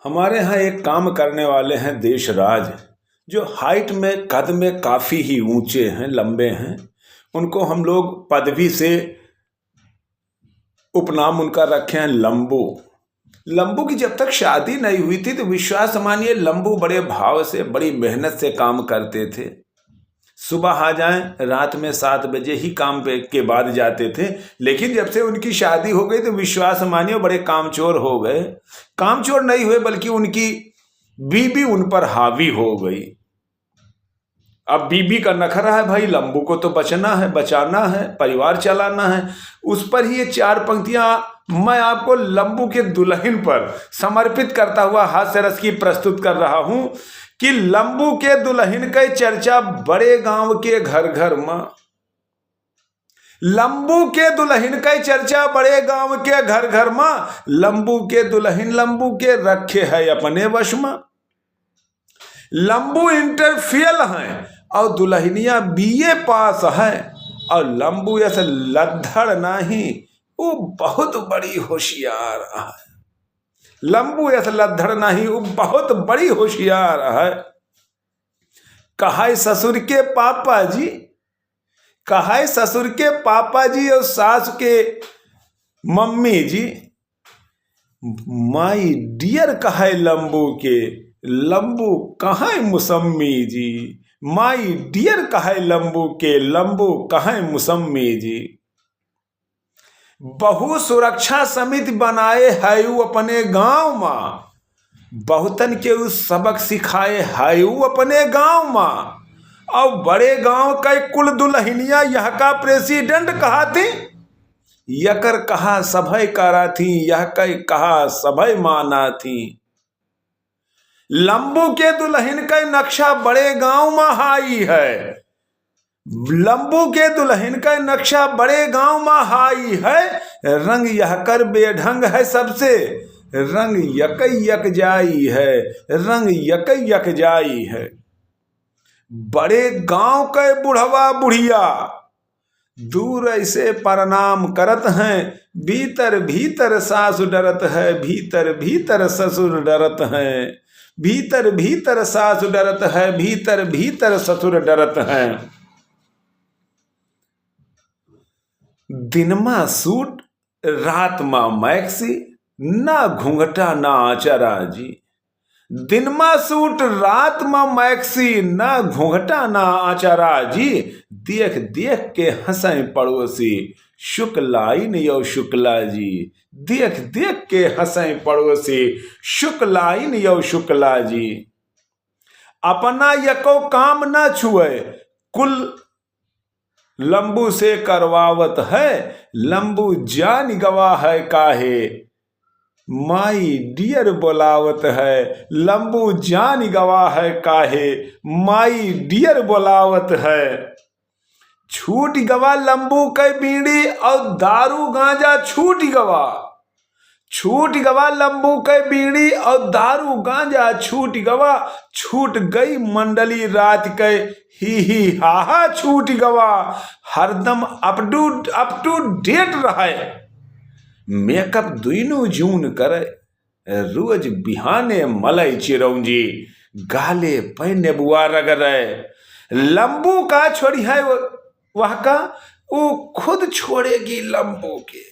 हमारे यहाँ एक काम करने वाले हैं देशराज, जो हाइट में कद में काफ़ी ही ऊंचे हैं, लंबे हैं। उनको हम लोग पदवी से उपनाम उनका रखे हैं लंबू। लंबू की जब तक शादी नहीं हुई थी तो विश्वास मानिए लंबू बड़े भाव से बड़ी मेहनत से काम करते थे। सुबह आ जाएं, रात में 7 बजे ही काम पे के बाद जाते थे। लेकिन जब से उनकी शादी हो गई तो विश्वास मानिए बड़े कामचोर हो गए। कामचोर नहीं हुए बल्कि उनकी बीबी उन पर हावी हो गई। अब बीबी का नखरा है, भाई लंबू को तो बचना है, बचाना है, परिवार चलाना है। उस पर ही ये 4 पंक्तियां मैं आपको लंबू के दुल्हन पर समर्पित करता हुआ हास्य रस की प्रस्तुत कर रहा हूं कि लंबू के दुल्हन का चर्चा बड़े गांव के घर घर में। लंबू के दुल्हन का चर्चा बड़े गांव के घर घर में। लंबू के दुल्हन लंबू के रखे है अपने वश में। लंबू इंटर फेल है और दुल्हनिया बीए पास है। और लंबू ऐसे लद्दड़ नहीं, वो बहुत बड़ी होशियार है। लंबू ऐसे लद्दड़ नहीं, वो बहुत बड़ी होशियार है। कहा ससुर के पापा जी, कहा ससुर के पापा जी और सास के मम्मी जी, माई डियर कहा लंबू के, लंबू कहा मुसम्मी जी। माई डियर कहा लंबू के, लंबू कहा मुसम्मी जी। बहु सुरक्षा समिति बनाए है अपने गांव में। बहुतन के उस सबक सिखाए है अपने गांव में। और बड़े गांव का कुल दुल्हनिया यह का प्रेसिडेंट कहा थी। यकर कहा सभय करा थी, यह कहा सभय माना थी। लंबू के दुल्हन का नक्शा बड़े गांव में हाई है। लंबू के दुल्हन का नक्शा बड़े गांव में हाई है। रंग यह कर बेढंग है सबसे, रंग यक यक जाई है, रंग यक यक जाई है। बड़े गांव के बुढ़वा बुढ़िया दूर ऐसे प्रणाम करत हैं। भीतर भीतर सासु डरत है, भीतर भीतर ससुर डरत हैं। भीतर भीतर सासु डरत है, भीतर भीतर ससुर डरत हैं। दिन में सूट रात में मैक्सी, ना घूंघटा ना आचरा जी। दिन में सूट रात में मैक्सी, ना घूंघटा ना आचरा जी। देख देख के हंसे पड़ोसी, शुक्लाइन यो शुक्ला जी। देख देख के हंसे पड़ोसी, शुक्लाइन यो शुक्ला जी। अपना यको काम ना छुए, कुल लंबू से करवावत है। लंबू जान गवा है काहे, माई डियर बोलावत है। लंबू जान गवा है काहे, माई डियर बोलावत है। छूट गवा लंबू के बीड़ी और दारू गांजा छूट गवा। छूट गवा लंबू के बीड़ी और दारू गांजा छूट गवा। छूट गई मंडली रात के ही हा छूट गवा। हरदम अप टू डेट रहे। मेकअप दुइनो जून करे, रोज बिहाने मलई चिरौंजी, गाले पे नेबुआ रगड़े। लंबू का छोड़ी है वह का, वो खुद छोड़ेगी लंबू के।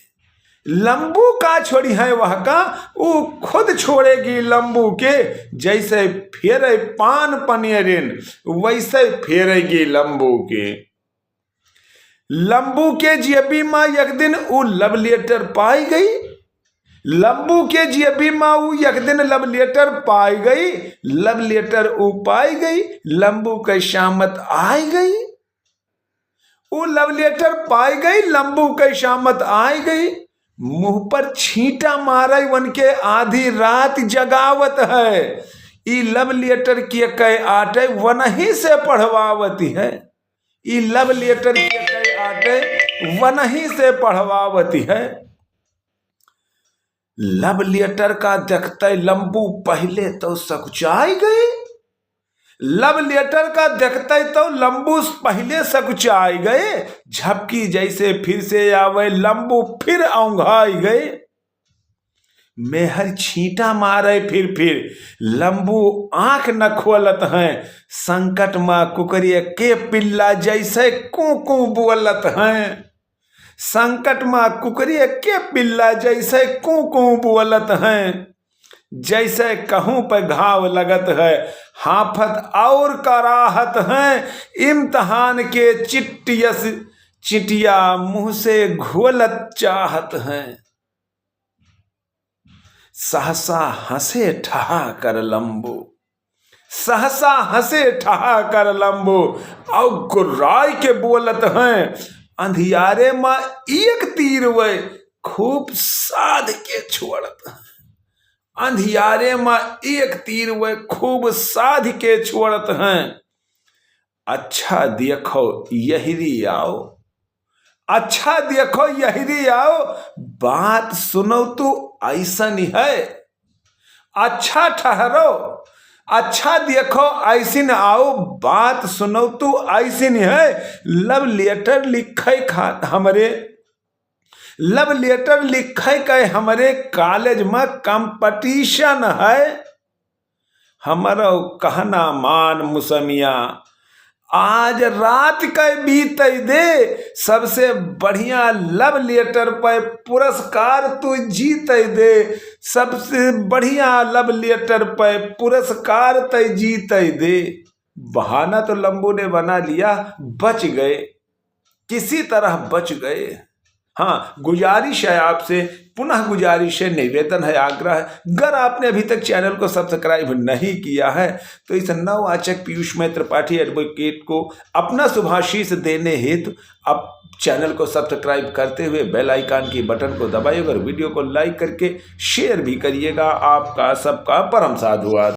लंबू का छोड़ी है वह का, वो खुद छोड़ेगी लंबू के। जैसे फेरे पान पनेरिन वैसे फेरेगी लंबू के। लंबू के जेबी में एक दिन वो लव लेटर पाई गई। लंबू के जेबी में वो एक दिन लव लेटर पाई गई। लव लेटर वो पाई गई, लंबू के शामत आई गई। वो लव लेटर पाई गई, लंबू के शामत आई गई। मुंह पर छींटा मारे वन के आधी रात जगावत है। ई लव लेटर के कई आटे वन ही से पढ़वावती है। ई लव लेटर के कई आटे वन ही से पढ़वावती है। लव लेटर का देखते लंबू पहले तो सकुचाई गई। लव लेटर का देखते तो लंबू पहले सकुचाई गए। झपकी जैसे फिर से आवे लंबू फिर औंघाई गए। मेहर छींटा मारे फिर लंबू आंख न खोलत हैं। संकट में कुकरिया के पिल्ला जैसे कू बोलत हैं। संकट में कुकरिया के पिल्ला जैसे कू बोलत हैं। जैसे कहूं पे घाव लगत है हाफत और कराहत हैं। इम्तहान के चिटिया मुंह से घोलत चाहत हैं। सहसा हंसे ठहाकर लंबू, सहसा हंसे ठहाकर लंबू और गुर्राई के बोलत हैं। अंधियारे में एक तीर वे खूब साध के छोड़त हैं। अंधियारे में एक तीर वे खूब साध के छोड़त हैं। अच्छा देखो यही आओ, अच्छा देखो यही आओ, बात सुनो तो ऐसा नहीं है। अच्छा ठहरो, अच्छा देखो ऐसी न आओ, बात सुनो तो ऐसी नहीं है। लव लेटर लिखे हमरे, लव लेटर लिखे के हमारे कॉलेज में कंपटीशन है। हमारा कहना मान मुसमिया, आज रात का बीत दे। सबसे बढ़िया लव लेटर पर पुरस्कार तू जीत दे। सबसे बढ़िया लव लेटर पर पुरस्कार तय जीत दे। बहाना तो लंबू ने बना लिया, बच गए, किसी तरह बच गए। हाँ, गुजारिश है आपसे, पुनः गुजारिश है, निवेदन है, आग्रह है, अगर आपने अभी तक चैनल को सब्सक्राइब नहीं किया है तो इस नववाचक पीयूष मैत्र त्रिपाठी एडवोकेट को अपना शुभाशीष देने हेतु आप चैनल को सब्सक्राइब करते हुए बेल आइकन की बटन को दबाइए और वीडियो को लाइक करके शेयर भी करिएगा। आपका सबका परम साधुवाद।